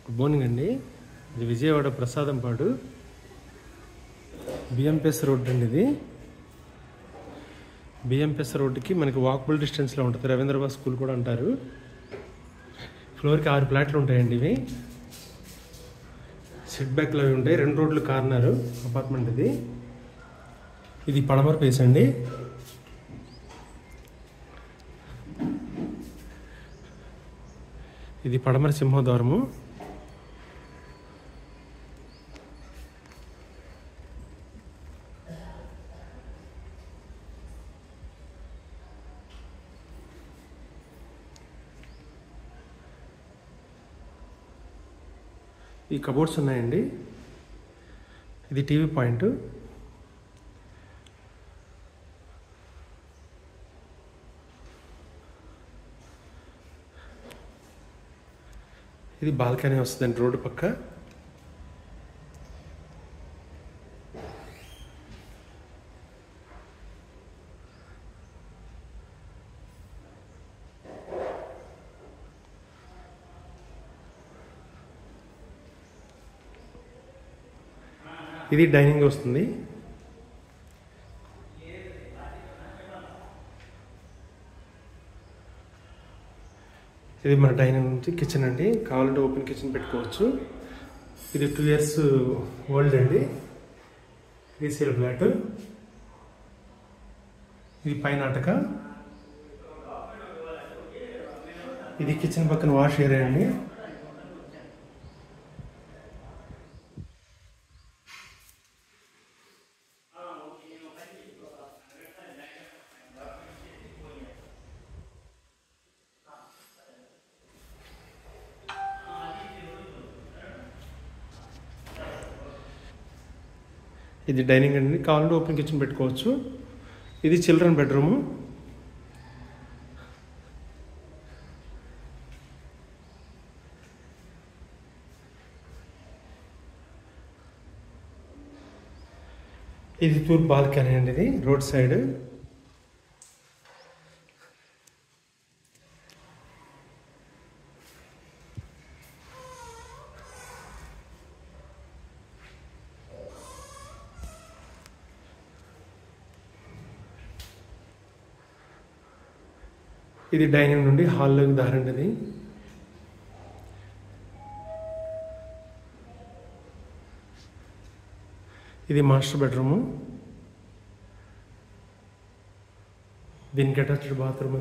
Good morning అండి. ఇది Vijayawada Prasadampadu BMPS road అండి. ఇది బిఎంపిఎస్ రోడ్డుకి మనకి వాకబుల్ డిస్టెన్స్లో ఉంటుంది. రవీంద్రబాద్ స్కూల్ కూడా అంటారు. ఫ్లోర్కి 6 ఫ్లాట్లు ఉంటాయండి. ఇవి సెట్ బ్యాక్లో అవి ఉంటాయి. 2 రోడ్లు కార్నరు అపార్ట్మెంట్. ఇది పడమర ఫేస్ అండి. ఇది పడమర సింహద్వారము. ఈ కబోర్డ్స్ ఉన్నాయండి. ఇది టీవీ పాయింట్. ఇది బాల్కనీ వస్తుందండి రోడ్డు పక్క. ఇది డైనింగ్ వస్తుంది. ఇది మన డైనింగ్ నుంచి కిచెన్ అండి. కావాలంటే ఓపెన్ కిచెన్ పెట్టుకోవచ్చు. ఇది 2 years ఓల్డ్ అండి. Resale flat. ఇది పైన అటక. ఇది కిచెన్ పక్కన వాష్ ఏరియా అండి. ఇది డైనింగ్ అండి. కావాలంటే ఓపెన్ కిచెన్ పెట్టుకోవచ్చు. ఇది చిల్డ్రన్ బెడ్రూము. ఇది తూర్పు బాల్కనీ అండి. ఇది రోడ్ సైడ్. ఇది డైనింగ్ నుండి హాల్లోకి దారండి. ఇది మాస్టర్ బెడ్రూము. దీనికి అటాచ్డ్ బాత్రూమ్.